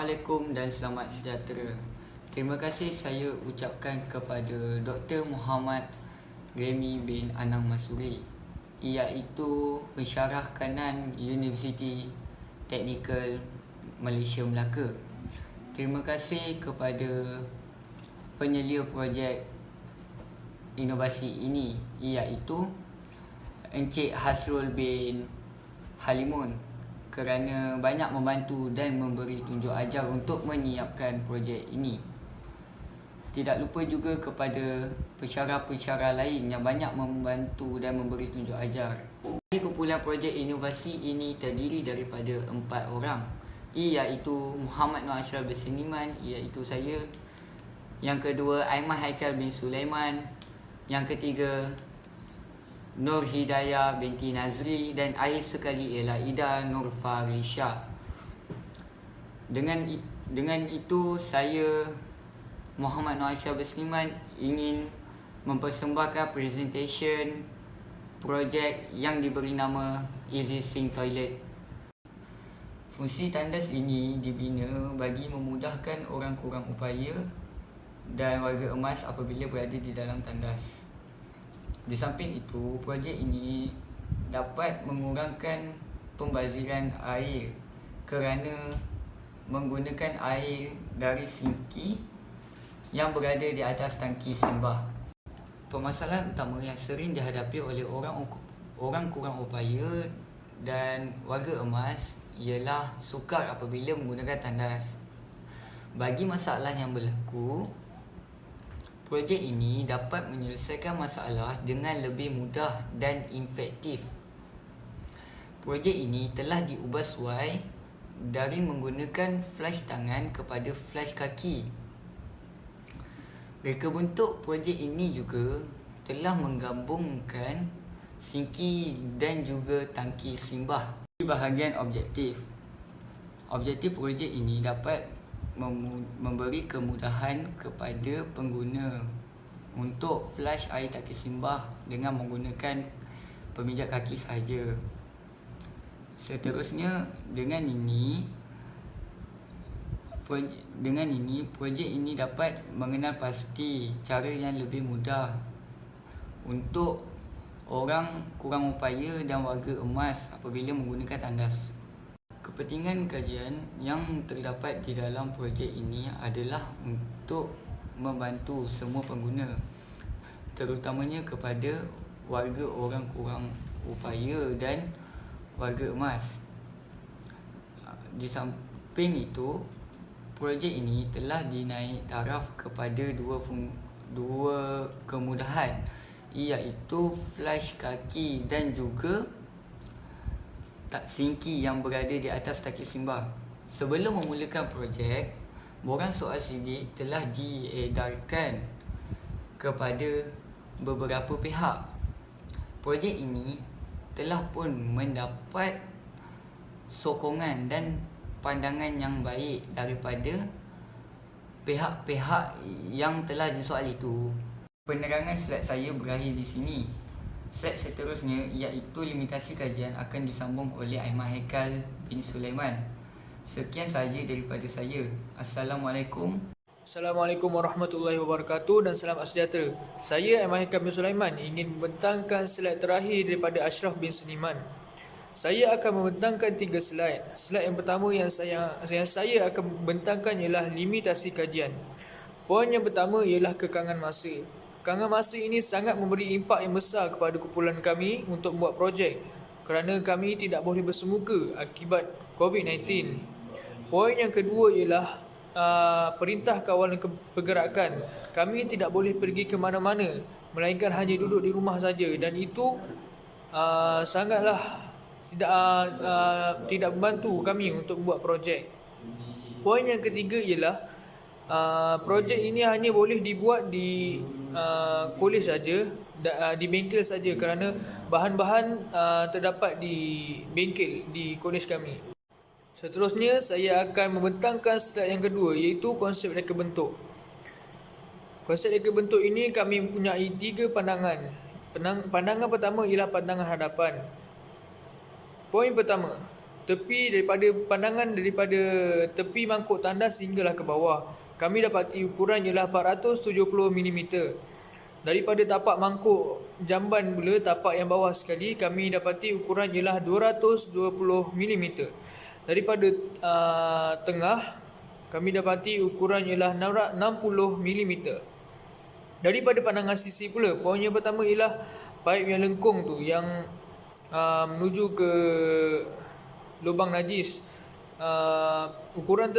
Assalamualaikum dan selamat sejahtera. Terima kasih saya ucapkan kepada Dr. Muhammad Remy bin Anang Masuri, iaitu pensyarah kanan Universiti Teknikal Malaysia Melaka. Terima kasih kepada penyelia projek inovasi ini, iaitu Encik Hasrul bin Halimun, kerana banyak membantu dan memberi tunjuk ajar untuk menyiapkan projek ini. Tidak lupa juga kepada pensyarah-pensyarah lain yang banyak membantu dan memberi tunjuk ajar. Kumpulan projek inovasi ini terdiri daripada 4 orang, iaitu Muhammad Noor Ashraf bin Seniman, iaitu saya. Yang kedua, Aiman Haikal bin Sulaiman. Yang ketiga, Nur Hidayah binti Nazri, dan akhir sekali ialah Ida Nur Farisha. Dengan itu saya, Muhammad Noor Ashraf bin Seniman, ingin mempersembahkan presentation projek yang diberi nama Easy Sink Toilet. Fungsi tandas ini dibina bagi memudahkan orang kurang upaya dan warga emas apabila berada di dalam tandas. Di samping itu, projek ini dapat mengurangkan pembaziran air kerana menggunakan air dari sinki yang berada di atas tangki simbah. Permasalahan utama yang sering dihadapi oleh orang kurang upaya dan warga emas ialah sukar apabila menggunakan tandas. Bagi masalah yang berlaku, projek ini dapat menyelesaikan masalah dengan lebih mudah dan efektif. Projek ini telah diubah suai dari menggunakan flash tangan kepada flash kaki. Reka bentuk projek ini juga telah menggabungkan sinki dan juga tangki simbah. Di bahagian objektif projek ini dapat memberi kemudahan kepada pengguna untuk flush air tangki simbah dengan menggunakan pemijat kaki sahaja. Seterusnya, dengan ini projek ini dapat mengenal pasti cara yang lebih mudah untuk orang kurang upaya dan warga emas apabila menggunakan tandas. Kepentingan kajian yang terdapat di dalam projek ini adalah untuk membantu semua pengguna, terutamanya kepada warga orang kurang upaya dan warga emas. Di samping itu, projek ini telah dinaik taraf kepada dua kemudahan, iaitu flash kaki dan juga sinki yang berada di atas tangki simbah. Sebelum memulakan projek, borang soal sidik telah diedarkan kepada beberapa pihak. Projek ini telah pun mendapat sokongan dan pandangan yang baik daripada pihak-pihak yang telah disoal itu. Penerangan slide saya berakhir di sini. Slide seterusnya iaitu limitasi kajian akan disambung oleh Aiman Haikal bin Sulaiman. Sekian sahaja daripada saya. Assalamualaikum. Assalamualaikum warahmatullahi wabarakatuh dan selamat sejahtera. Saya Aiman Haikal bin Sulaiman ingin membentangkan slide terakhir daripada Ashraf bin Seniman. Saya akan membentangkan 3 slide. Slide yang pertama yang saya akan membentangkan ialah limitasi kajian. Poin yang pertama ialah kekangan masa. Kekangan masa ini sangat memberi impak yang besar kepada kumpulan kami untuk membuat projek kerana kami tidak boleh bersemuka akibat COVID-19. Poin yang kedua ialah perintah kawalan pergerakan. Kami tidak boleh pergi ke mana-mana melainkan hanya duduk di rumah saja, dan itu sangatlah tidak membantu kami untuk membuat projek. Poin yang ketiga ialah projek ini hanya boleh dibuat di kolej saja, di bengkel saja, kerana bahan-bahan terdapat di bengkel di kolej kami. Seterusnya saya akan membentangkan slide yang kedua, iaitu konsep reka bentuk. Konsep reka bentuk ini kami mempunyai 3 pandangan. Pandangan pertama ialah pandangan hadapan. Poin pertama, pandangan daripada tepi mangkuk tandas hinggalah ke bawah. Kami dapati ukuran ialah 470 mm. Daripada tapak mangkuk jamban pula, tapak yang bawah sekali, kami dapati ukuran ialah 220 mm. Daripada tengah, kami dapati ukuran ialah 60 mm. Daripada pandangan sisi pula, poin yang pertama ialah paip yang lengkung tu, yang menuju ke lubang najis. Ukuran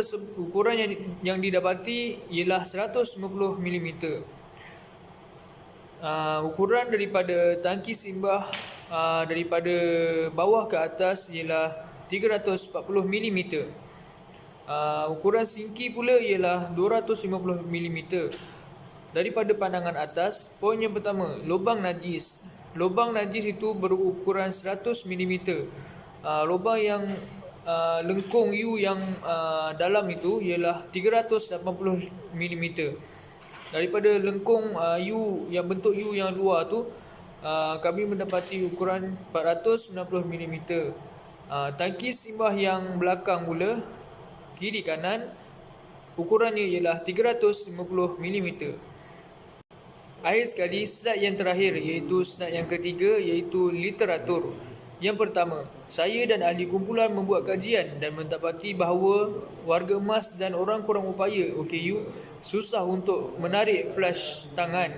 yang didapati ialah 150 mm. Ukuran daripada tangki simbah daripada bawah ke atas ialah 340 mm. Ukuran sinki pula ialah 250 mm. Daripada pandangan atas, poin yang pertama, lubang najis. Lubang najis itu berukuran 100 mm. Lubang yang lengkung U yang dalam itu ialah 380 mm. Daripada lengkung U yang bentuk U yang luar tu, kami mendapati ukuran 490 mm. Tangki simbah yang belakang pula, kiri kanan, ukurannya ialah 350 mm. Akhir sekali, slide yang terakhir iaitu slide yang ketiga, iaitu literatur. Yang pertama, saya dan ahli kumpulan membuat kajian dan mendapati bahawa warga emas dan orang kurang upaya OKU susah untuk menarik flash tangan.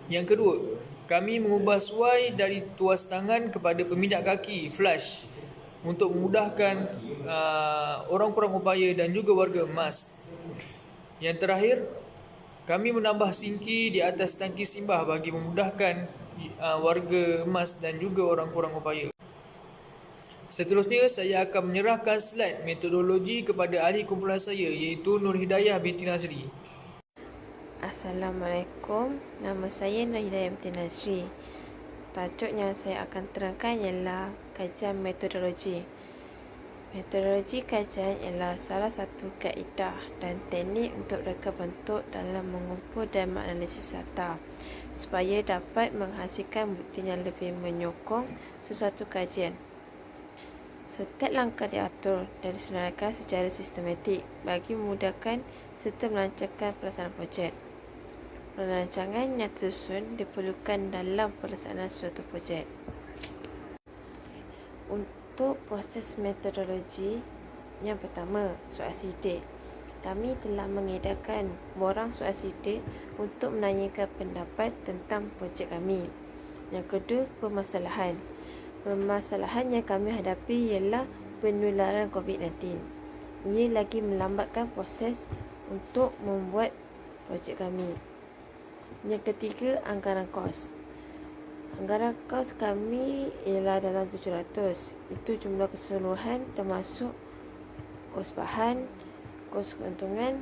Yang kedua, kami mengubah suai dari tuas tangan kepada pemindak kaki flash untuk memudahkan orang kurang upaya dan juga warga emas. Yang terakhir, kami menambah sinki di atas tangki simbah bagi memudahkan warga emas dan juga orang kurang upaya. Seterusnya, saya akan menyerahkan slide metodologi kepada ahli kumpulan saya, iaitu Nur Hidayah binti Nazri. Assalamualaikum, nama saya Nur Hidayah binti Nazri. Tajuk yang saya akan terangkan ialah kajian metodologi. Metodologi kajian ialah salah satu kaedah dan teknik untuk reka bentuk dalam mengumpul dan menganalisis data supaya dapat menghasilkan bukti yang lebih menyokong sesuatu kajian. Setiap langkah diatur dan disenaraikan secara sistematik bagi memudahkan serta melancarkan pelaksanaan projek. Perancangan yang tersusun diperlukan dalam pelaksanaan suatu projek. Untuk proses metodologi, yang pertama, soal sidik. Kami telah mengedarkan borang soal sidik untuk menanyakan pendapat tentang projek kami. Yang kedua, permasalahan. Permasalahan yang kami hadapi ialah penularan COVID-19. Ia lagi melambatkan proses untuk membuat projek kami. Yang ketiga, anggaran kos. Anggaran kos kami ialah dalam 700. Itu jumlah keseluruhan termasuk kos bahan, kos keuntungan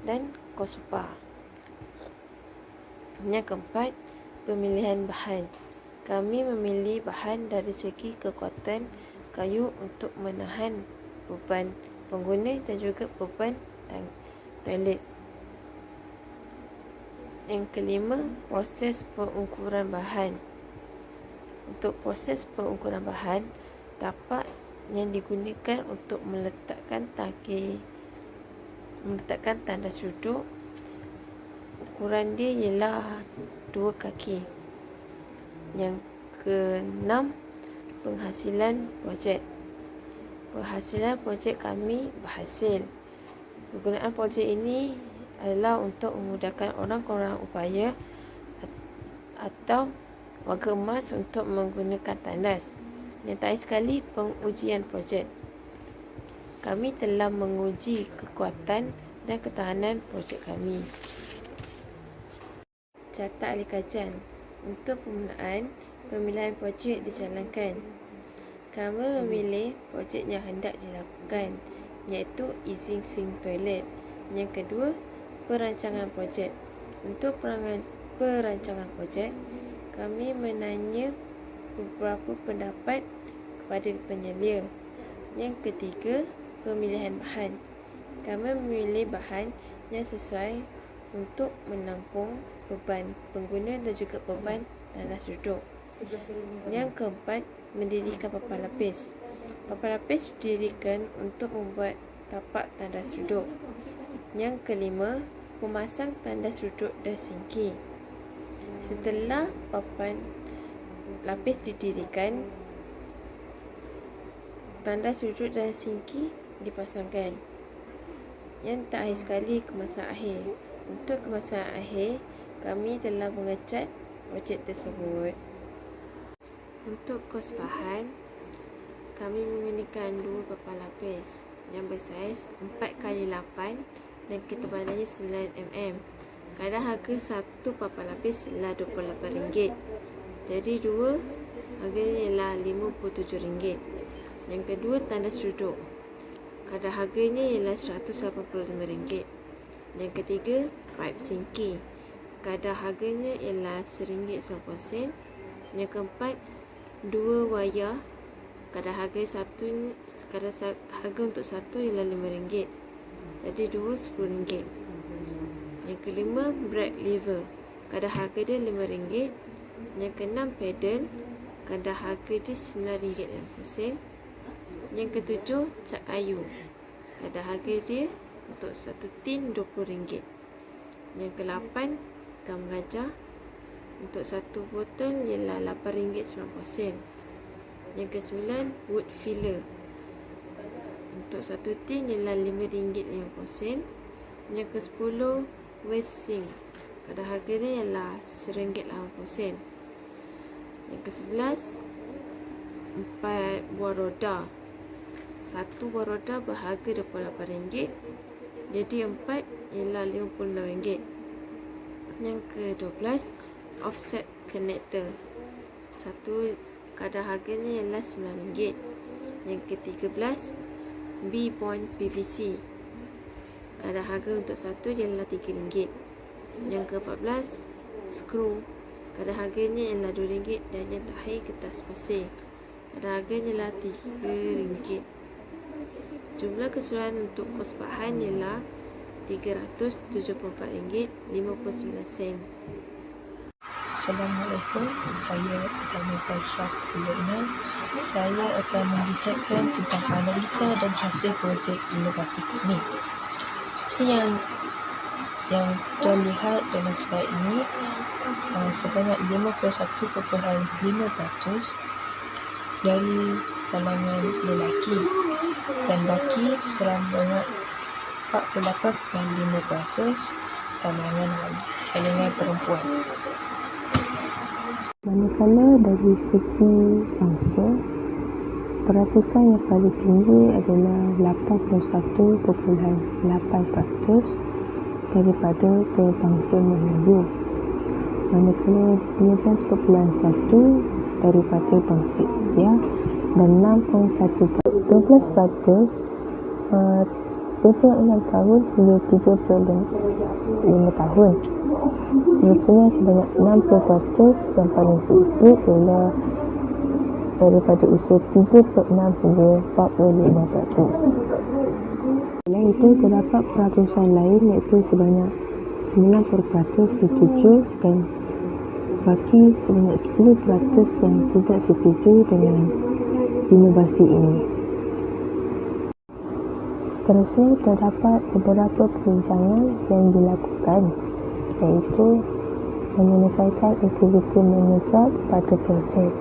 dan kos upah. Yang keempat, pemilihan bahan. Kami memilih bahan dari segi kekuatan kayu untuk menahan beban pengguna dan juga beban toilet. Yang kelima, proses pengukuran bahan. Untuk proses pengukuran bahan, tapak yang digunakan untuk meletakkan tandas duduk, ukuran dia ialah 2 kaki. Yang keenam, penghasilan projek. Penghasilan projek kami berhasil. Penggunaan projek ini adalah untuk memudahkan orang kurang upaya atau warga emas untuk menggunakan tandas. Yang terakhir sekali, pengujian projek. Kami telah menguji kekuatan dan ketahanan projek kami. Catat ahli kajian. Untuk pemilihan projek dijalankan. Kami memilih projek yang hendak dilakukan, iaitu izin sink toilet. Yang kedua, perancangan projek. Untuk perancangan projek, kami menanya beberapa pendapat kepada penyelia. Yang ketiga, pemilihan bahan. Kami memilih bahan yang sesuai untuk menampung beban pengguna dan juga beban tandas duduk. Yang keempat, mendirikan papan lapis. Papan lapis didirikan untuk membuat tapak tandas duduk. Yang kelima, memasang tandas duduk dan sinki. Setelah papan lapis didirikan, tandas duduk dan sinki dipasangkan. Yang terakhir sekali, kemasan akhir. Untuk kemasan akhir, kami telah mengecat objek tersebut. Untuk kos bahan, kami menggunakan 2 papan lapis yang bersaiz 4x8 dan ketebalannya 9 mm. Kadar harga 1 papan lapis ialah RM28. Jadi 2 harganya ialah RM57. Yang kedua, tandas duduk. Kadar harganya ialah RM185. Yang ketiga, pipe sinki. Kadar harganya ialah RM1.90. Yang keempat, 2 wayar. Kadar harga untuk satu ialah RM5. Jadi 2 RM10. Yang kelima, brake lever. Kadar harga dia RM5. Yang keenam, pedal. Kadar harga dia RM9.60. Yang ketujuh, cat kayu. Kadar harga dia untuk satu tin RM20. Yang ke-8, gam gajah. Untuk satu botol ialah RM8.90. Yang ke-9, wood filler. Untuk satu tin ialah RM5.50. Yang ke-10, waste zinc. Kadar harganya ialah RM1.80. Yang ke-11, 4 buah roda. Satu buah roda berharga RM28. Jadi 4 ialah RM56. Yang ke-12, offset connector. Satu kadar harganya ialah RM9. Yang ke-13, B-bond PVC. Kadar harga untuk satu ialah RM3. Yang ke-14, skru. Kadar harganya ialah RM2. Dan yang terakhir, kertas pasir. Kadar harganya ialah RM3. Jumlah keseluruhan untuk kos bahan ialah RM374.59. Assalamualaikum, saya Dhanita Syah. Saya akan membincangkan tentang analisa dan hasil projek inovasi kami. Seperti yang tuan lihat dalam slide ini, sebanyak 51.5% dari kalangan lelaki dan baki sebanyak 48.5% kalangan perempuan. Manakala dari segi bangsa, peratusan yang paling tinggi adalah 81.8% daripada berbangsa Melayu, manakala 15.1% daripada bangsa India dan 12% 26 tahun hingga 35 tahun. Seterusnya sebanyak 60% yang paling sedikit ialah daripada usia 36 hingga 45%. Selain itu, terdapat peratusan lain iaitu sebanyak 90% setuju dan baki sebanyak 10% yang tidak setuju dengan inovasi ini. Seterusnya, terdapat beberapa perbincangan yang dilakukan, iaitu menyelesaikan aktiviti mengecat pada projek.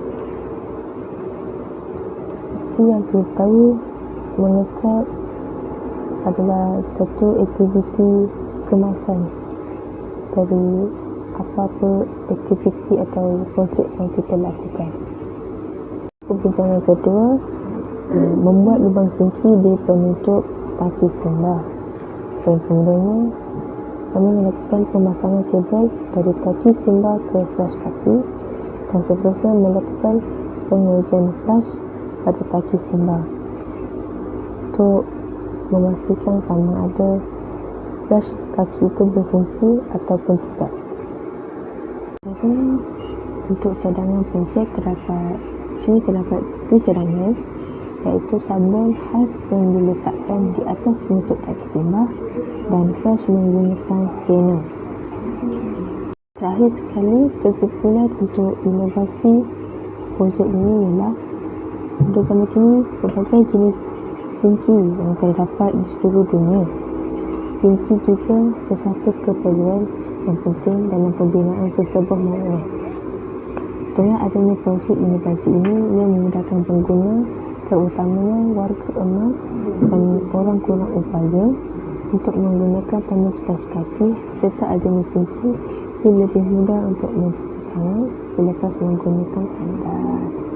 Seperti yang kita tahu, mengecat adalah satu aktiviti kemasan dari apa-apa aktiviti atau projek yang kita lakukan. Perbincangan kedua, membuat lubang sinki di penutup tangki simbah, dan kemudiannya kami melakukan pemasangan kabel dari tangki simbah ke flash kaki dan seterusnya melakukan pengujian flash pada tangki simbah untuk memastikan sama ada flash kaki itu berfungsi ataupun tidak. Biasanya untuk cadangan projek terdapat dua cadangan, iaitu sabun khas yang diletakkan di atas penutup tangki simbah dan flash menggunakan scanner. Terakhir sekali, kesimpulan untuk inovasi projek ini ialah Pada zaman kini, berbagai jenis sinki yang terdapat di seluruh dunia. Sinki juga sesuatu keperluan yang penting dalam pembinaan sesebuah bangunan. Dengan adanya projek inovasi ini, ia memudahkan pengguna, terutamanya warga emas dan orang kurang upaya, untuk menggunakan tandas belas kaki, serta adanya sinki, ia lebih mudah untuk mencuci tangan selepas menggunakan tandas.